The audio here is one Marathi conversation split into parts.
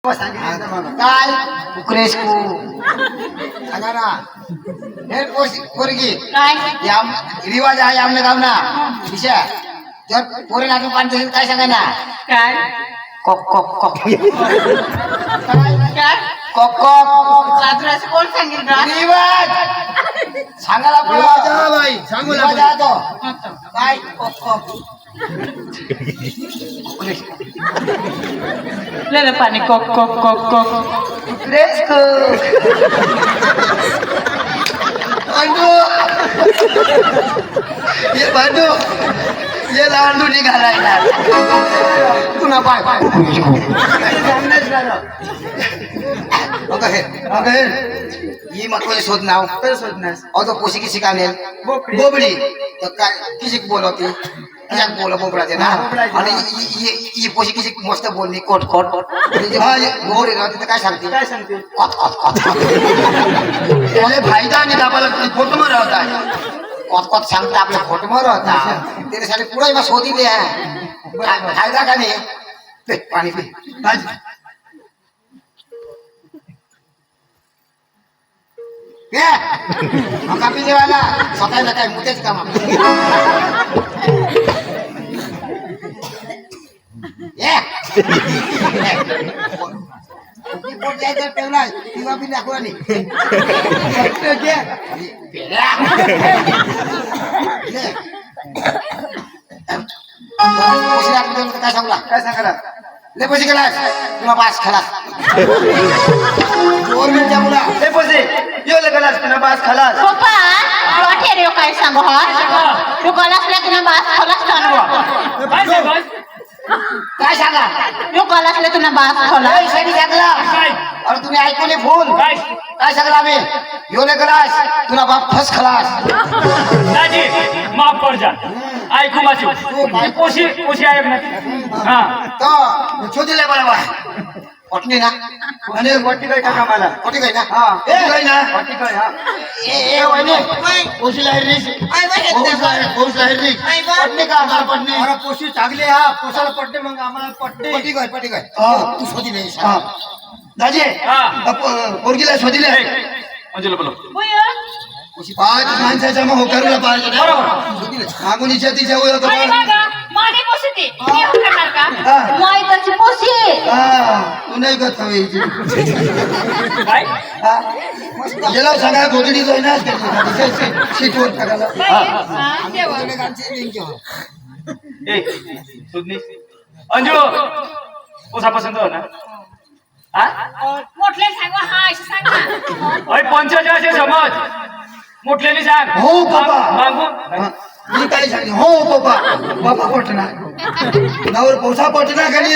काय उकरेश को सांगा ना हे पोरगी काय रिवाज आहे आमच्या गावना दिशा जर पोरे लागून पाणी देईल काय सांगा ना काय कॉक कॉक कॉक काय कॉक कॉक रात्रास कोण सांगितलं रिवाज सांगायला बाई सांगू रिवाज आहे तो काय कॉक कॉक ले पाणी कोक कोक कोक कोक उकरेश को ये भांडू ये लांडू निघालाय पुन्हा पाय पाय ही महत्वाची शोध नाव और तो पोशी किसी का नेल बोबड़ी तो काय किसी को बोलती क्या बोला बोबड़ा थे ना और ये पोशी किसी मस्त बोलनी कोट कोट आणि जेव्हा बोबड़ी राहते तर काय सांगते कोट कोट कोट त्याले फायदा आणि दाबाला फोटो मध्ये होता कोट कोट सांगते आपल्या फोटो मध्ये होता त्याच्यासाठी पुढे मग शोधी दे फायदा का नाही पे पाणी पे मका पिणे वाला स्वतःला काय मुतेच काम ठेवला किंवा बी दाखवा नाही काय सांगला काय सांगला ले पैसे गेला तुला पास खलास 2 मिनिटच्या मुला ले पोसे यो लगलास पुन्हा बास खलास पप्पा वाटे रे काय सांगू हा तू गलासला तुला बास खलास सांगू काय सांगा तू गलासला तुला बास खलास सगळी सांगला अरे तुम्ही ऐकू नाही फोन काय सांगला आम्ही यो ले गलास तुला बाप फस खलास दाजी माफ कर जा ऐकू माझी पोशी पोशी आहे ना हा तो शोधले बरोबर पटली ना आणि वट्टी काय टाका मला पटी काय ना हा काय ना वट्टी काय हा ए वहिनी पोशी लाहिरीस पोशी लाहिरी पटली का आम्हाला पटली अरे पोशी चांगली हा पोसाला पडते मग आम्हाला पडते पटी काय तू शोधी नाही हा दाजी हा. पोरगीला शोधिले मंजुला बोलो पोशी पाच माणसाच्या मग होकारूला पाहिजे शोधीले मागून तिच्या होत माडी पोसते मी करणार का हा. माई त्याची पोसी तू नाही करत हवी काय गेला सगळ्या गोदडी जाईना सीटवर टाकायला ए सुधनी अंजू पोसा पसंत हो ना हा मोठले सांगू हा अशी सांग ना ओय पंचायत समज मोठल्याने सांग हो बाबा. मागून मी काय सांगते हो बाबा बाबा पटना नवर पोसा पटना खाली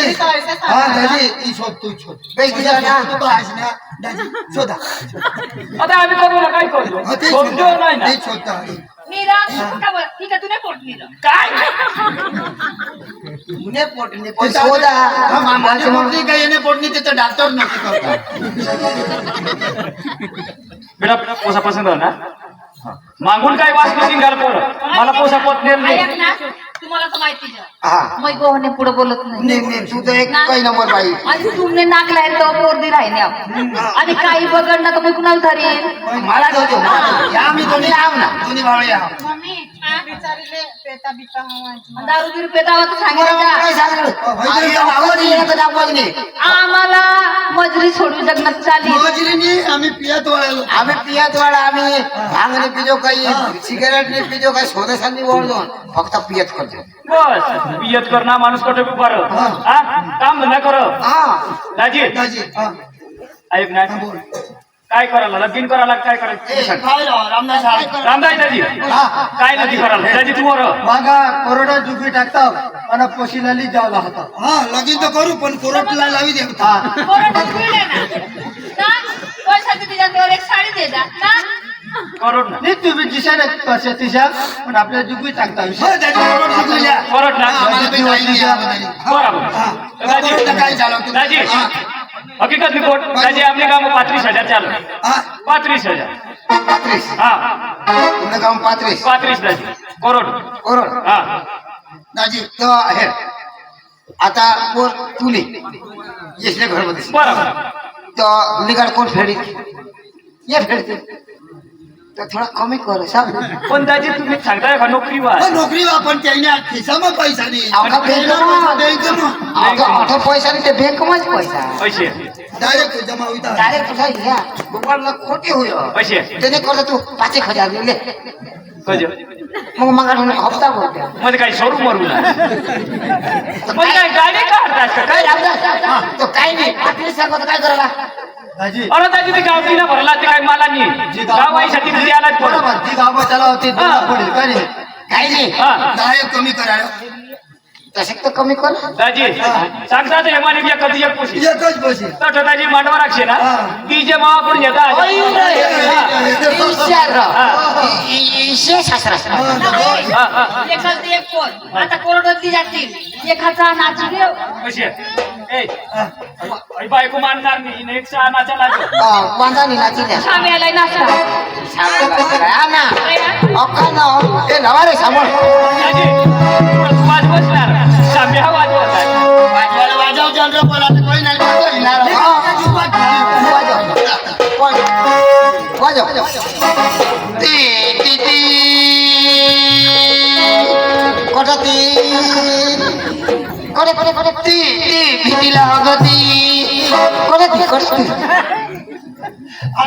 हा दाजी ती शोध तू शोध बेस तुझ्या ना तू पाहायच ना दाजी शोधा आता आम्ही करू ना काय करतो हा, ते समजो नाही ना ते शोधता मीरा का बरं ठीक आहे तुने पोट मीरा काय तुने पोटली पण शोधा हा, माझी मोठी काही येणे पोटणी तिथं डॉक्टर नक्की करतात बेटा पोसा पसंत हो ना मागून काय वास नाही घाल पोर मला पोसा पत ऐक नाही ना तुम्हाला तर माहिती हा मै गोहने पुढे बोलत नाही नाही तू तर एक काही नंबर बाई आणि तुमने नाकलाय तो पोरदी राहिने आणि काही बघड ना तुम्ही कुणाला धरील मला होतो या मी दोन्ही आव ना दोन्ही भावळे आव मम्मी बिचारीले पेता बिता दारू बिरू पेतावा तर सांगितलं काय सांगलं आवाज येणं तर दाखवाच नाही आम्हाला मजुरी सोडू जगण्यात चाली मजुरीनी आम्ही पियात वळालो आम्ही पियात वाला आम्ही भांगने पिजो काही सिगारेट नाही पिजो काही सोदेसांनी ओढतो फक्त पियत करतो बस पियत करना माणूस कुठे उभा हा काम धंदा कर हा दाजी दाजी हा ऐक ना काय करायला लगीन करायला काय करायचं काय रामदास रामदास दाजी काय लगीन करायला दाजी तू वर मागा कोरडा जुपी टाकता आणि पोशीलाली जावला होता हा लगीन तर करू पण कोरडला लावी दे हा पैसा तिच्यावर एक साडी दे जा का करोड ना नाही तुम्ही दिशाने कशा तिशा पण आपल्या जुपी टाकता करोड ना बरोबर काय चालवतो दाजी हकीकत रिपोर्ट दाजी आपले काम 35,000 चालू 35,000 35 हा तुमचं काम 35 35 दाजी करोड करोड हा दाजी तो आहे आता पोर तुले येसले घरमध्ये बरोबर तर लिगाड कोण फेडी ये फेडते तर थोडा कमी कर साहेब पण दाजी तुम्ही सांगताय का नोकरी वा नोकरी आपण त्याने खिसामा पैसा नाही अवघा बँकमा बँक अवघा पैसा नाही ते बँकमाच पैसा पैसे डायरेक्ट जमा होता डायरेक्ट तुझा घ्या दुकानला खोटी होईल पैसे त्याने करता तू 5,000 दिले कधी मग मग हप्ता भरत्या मध्ये काही शोरूम वरून म्हणजे काय गाडी काढतात का काय तो काही नाही आपली सांगतो काय करायला दाजी अरे दाजी ते गावठी ना भरला ते काय मला नाही गावाईसाठी कधी आलाच बरोबर पडत ती गावा त्याला होती पडेल काय रे काही नाही हा डायरेक्ट कमी करा तसे तर कमी कर दाजी सांगतात हे माने बिया कधी एक पुशी एकच पैसे तर दाजी मांडवा राखशे ना हा. ती जे मावा पण येता एखादी एक कोण आता कोरडोतली जातील एखादा नाचू देव पैसे ए बायको मानणार नाही एक नाचा लागतो बांधा निघाची द्या आम्ही आलाय नाचता अक्का ना ते नवा रे समोर दाजी वाज बसणार साम्या वाजवत आहे वाजव चल रे बोला कोई नाही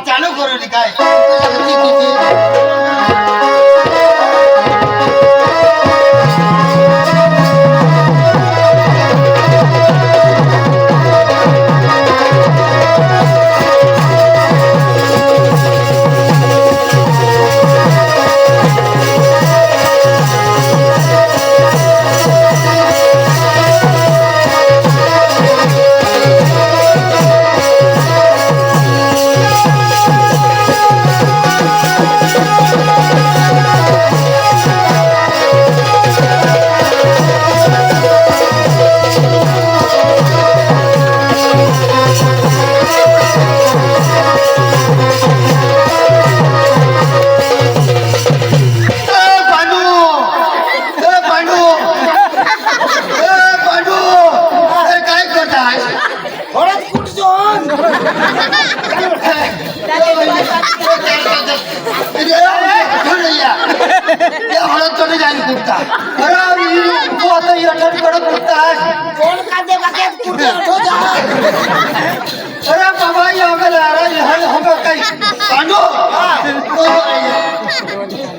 चालू करू नी काय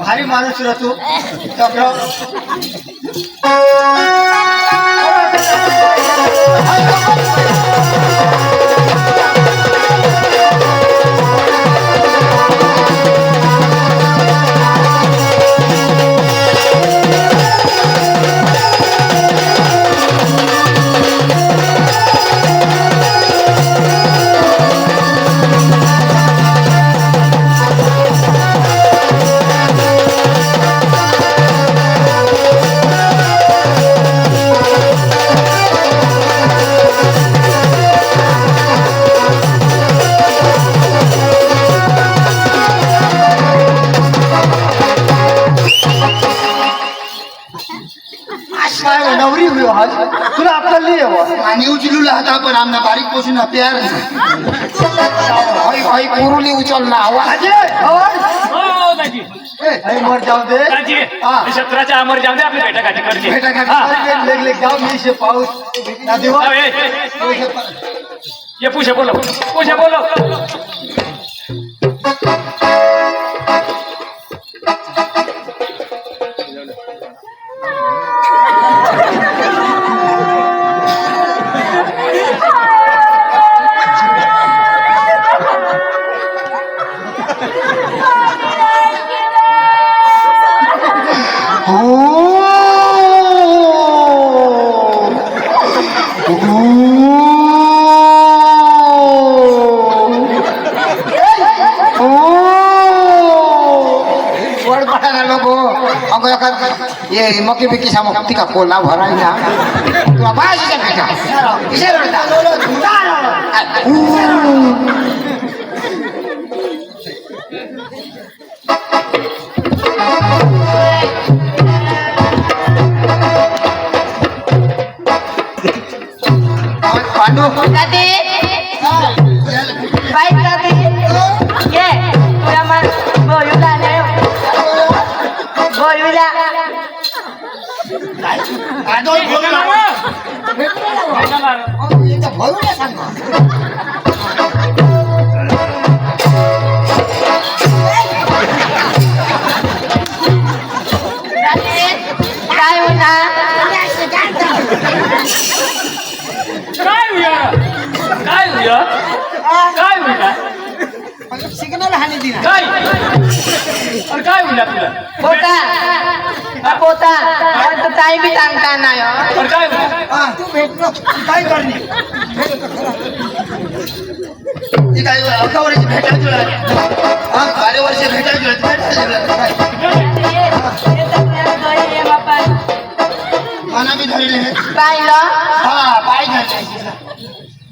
भारी माणूस राहतो नवरी हुई आज तुला आपल्याला लिहि आणि उचलू लाता पण आमना बारीक पोसून प्यार भाई पुरुली उचल ना आवाज हो दाजी मर जाऊ दे दाजी शस्त्राच्या अमर जाऊ दे आपली भेटाघाटी करते भेटा लेग जाऊ मी पाऊस ये पूछे बोलो ये मक्की बिक्की सामग्री का कोला भराई ना तू आवाज से बेटा किसे लड़ता पांडू दादी होईल काय होईल सिग्नल हानी दिला काय अरे काय होईल तुला पोता पोता ताई बी सांगता नाही हो. अरे काय होईल तू भेटलो काय करणे ती काय अका वर्षी भेटायला जुळत हा 12 वर्ष भेटायला जुळत मना बी धरले पाहिलं हा पाय धरले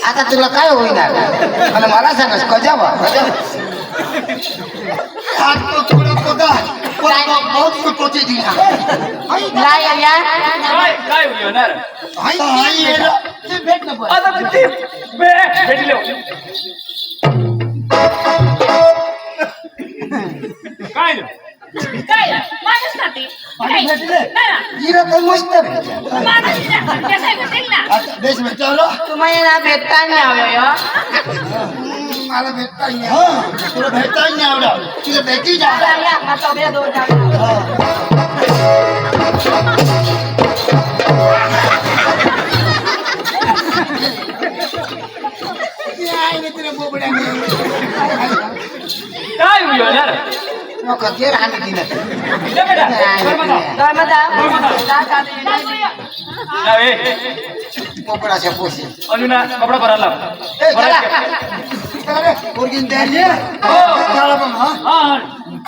आता तुला काय होईना आणि मला सांगस कजावा हात तो थोडा पगा बहुत कोचे दिला नाही या काय होईल होणार ते भेट ना आता किती भेटले काय काय माणूस ना ते काय हिरा तर मस्त भेटला माणूस ना कसं भेटेल ना आता बेस भेटवलं तुम्हाला भेटता नाही हवं मला भेटता नाही तुला भेटता नाही आवडलं तुला भेटी जाता काय होईल होणार नको ते राहणे दिलं बेटा पोपडाच्या पोशी अनुना कपडा भरायला पोरगीन द्यायची हो त्याला पण हा हा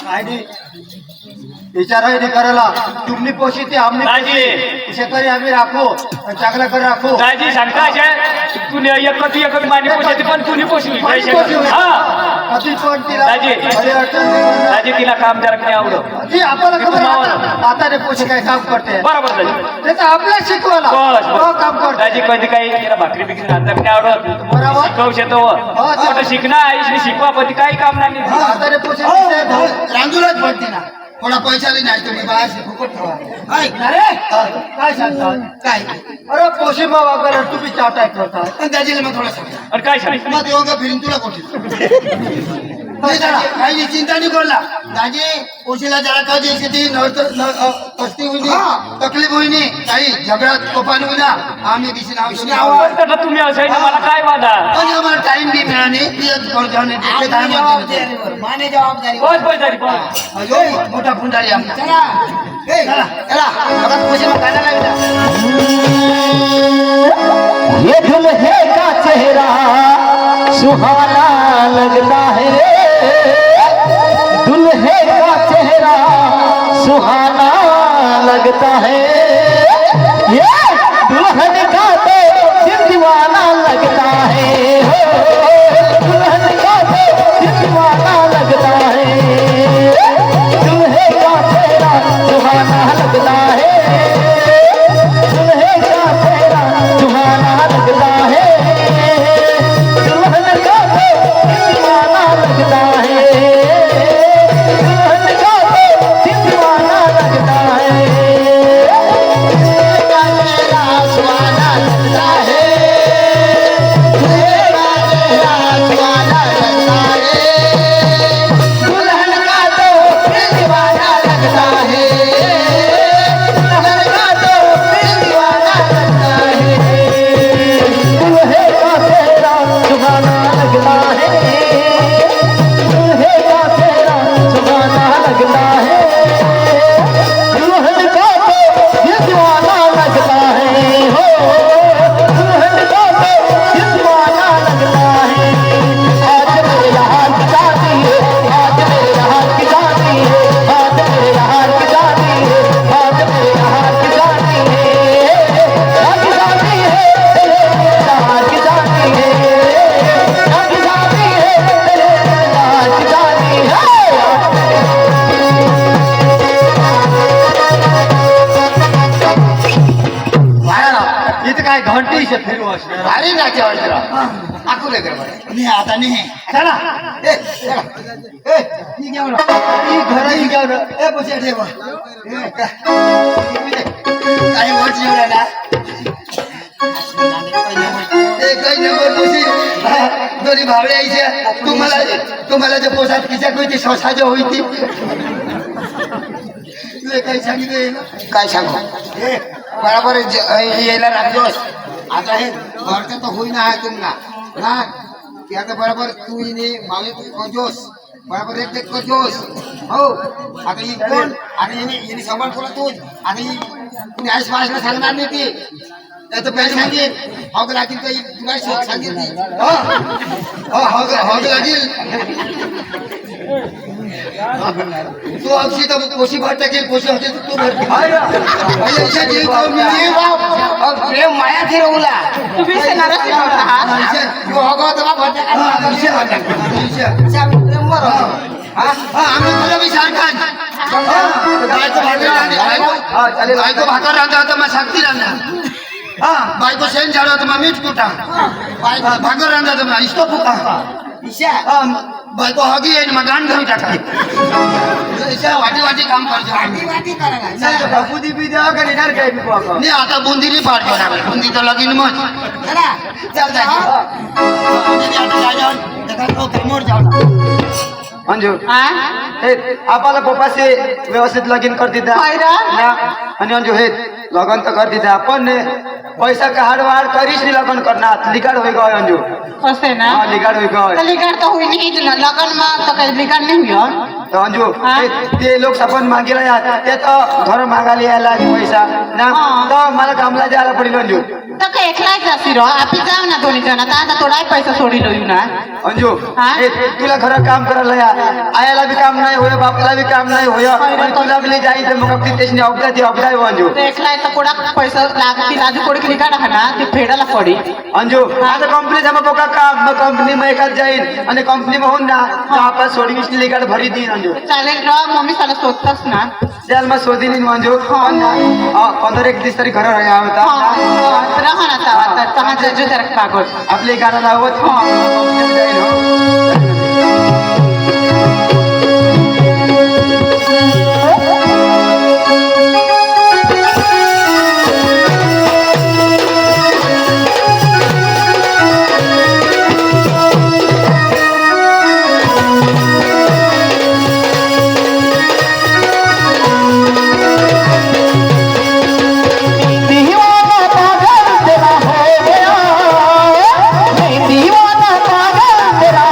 काय नाही विचार है करायला तुमनी पोशी ती हमने दाजी इसे करी आम्ही राखू आणि चांगला कर राखू दाजी सांगता अशा तू एकच मानी पोषायची पण कुणी पोषली पाणी पोशी होईल. हा कधी पण तिला दाजी. अरे अडचण नाही. दाजी तिला काम जरा नाही आवडत ती आपल्याला खबर आहे. आता ते पोशी काय काम करते बरोबर दाजी त्याचं आपल्या शिकवायला बस हो, काम करते दाजी कधी काही तिला भाकरी बिकरी रांधता नाही आवडत बरोबर. शिकवू शकतो मोठं शिकणं आईशी शिकवा पण ती काही काम नाही आता ते पोशी रांजूलाच पडते ना थोडा पैसा नाही तुम्ही बाहेर फुकट ठेवा ऐक ना रे काय सांगतात काय अरे पोशी बाबा करा तुम्ही चाटाय करता पण दाजीला मग थोडा सांगा आणि काय सांग मग योगा फिरून तुला कोठे काही चिंता नाही करला दाजी पोशीला जरा कधी किती कष्टी होईनी तकलीफ होईनी काही झगडा तोफान होईना आम्ही दिशी नाव तर तुम्ही असाय ना मला काय वादा पण आम्हाला टाइम बी मिळाले माने जबाबदारी बस बस दाजी बस अयो मोठा पुंडारी आमचा चला चला बघा पोशीला गाणं लावला ये दुल्हे का चेहरा सुहाना लगता है दुल्हे का चेहरा सुहाना लगता है ये दुल्हन का तो दिल दीवाना लगता है दुल्हन का तो दिल दीवाना लगता है दुल्हे का चेहरा सुहाना लगता है दुल्हे का चेहरा सुहाना लगता है दुल्हन का तो दीवाना लगता है दुल्हन का तो दीवाना लगता है दुल्हे का चेहरा सुहाना लगता है दुल्हे का चेहरा सुहाना लगता है दुल्हन का तो दीवाना लगता है दुल्हन का तो दीवाना लगता है दुल्हे का चेहरा सुहाना लगता है दुल्हे का चेहरा सुहाना लगता है दुल्हन का तो ये दीवाना लगता है हो दुल्हन का तो ये दीवाना लगता है आज मेरे यहाँ की शादी है आज मेरे यहाँ की शादी है आज मेरे यहाँ की शादी है आज मेरे यहाँ की शादी है आज शादी है आज की शादी है आज शादी है आज की शादी है इथं काय घंटी फिरू असणार भारी नाचे वाटलं आकुले कर बरं नाही आता नाही चला ए चला ए ही घ्या म्हणा ही घर ही घर ए पोशी ठेवा काही वर्ष एवढा ना काही नंबर पोशी दोन्ही भावडे यायचे तुम्हाला जे पोसात किच्या कोणती स्वसाच्या होती तुला काही सांगितलं ना काय सांगू हे बरोबर यायला राखजोस आता हे घरचं तर होईना आहे तुम्हाला ना की आता बरोबर तू इने मागे तू करजोस बरोबर एक करजोस हो आता ही कोण आणि हिने समान कोणा तू आणि कुणी आईस मासला सांगणार नाही ती त्याचं पहिले सांगेल हो लागेल काही तुला सांगेल ती हो लागेल तू अक्षी तर पोशी भर टाकेल पोशी होते तू प्रेम माया फिरवला तुम्ही शेणाला शिकवत आहात तू अगोदर आम्ही तुला मी सांगतात बायको भाकर राहता होता मग सांगती राहणार बायको शेण झालं होतं मग मीठ कुठा भाकर राहता होता मग इस्तो फुका बायको हगी येईल मग गाण घालून टाका वाटी वाटी काम करतो बापूदी बी द्या का येणार काय बी बाबा नाही आता बुंदीनी पाडतो ना बुंदी तर लगीन मग अंजू हा? हे आपल्याला पप्पाचे व्यवस्थित लगीन कर दिदा होय र? आणि अंजू हे लगन तर कर दिदा पण पैसा का हाडवाड करीच नाही लगन करणार लिगाड होई गयो अंजू असे ना हाँ लिगाड होई तर गयो लिगाड तर होई नाही ना लगनमा तर काही लिगाड नाही हुयो तो अंजू हाँ? ते लोक सपन मागेला यार ते तो घर मागायला यायला पैसा ना हाँ. तो मला कामला जायला पडेल अंजू तर काही एकलाच जासी रो आपी जाऊ ना दोन्ही जण आता थोडाही पैसा सोडिलो येऊ ना अंजू हाँ? हे तुला घरात काम करायला या आयाला बी काम नाही होय बापाला बी काम नाही होय आणि तुला बी जाई तर मग आपली त्याची अवघा ती अवघा आहे अंजू तर एकलाय तर कोडा पैसा लागतील आधी कोडी लिगाड हा ना ते फेडायला पडी अंजू आता कंपनी जमा बोका काम मग कंपनी में एकाच जाईन आणि कंपनी में होऊन ना तो आपण सोडी विसली लिगाड भरी देईन अंजू चालेल र मम्मी साला शोधतास ना त्याला मग शोधी नाही अंजू पण 15-1 तरी घर राहा होता रहा ना तवा तर तहा जजू जरा कागज आपले गाणं लावत कंपनी जाईल हो दीवाना पागल तेरा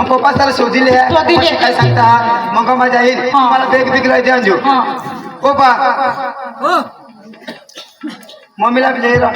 पप्पा त्याला शोधिले शोधिले. काय सांगता मग माझ्या येईल हा. मला बेग बिग राहते अंजू हा. पप्पा मम्मीला बी लिहिलं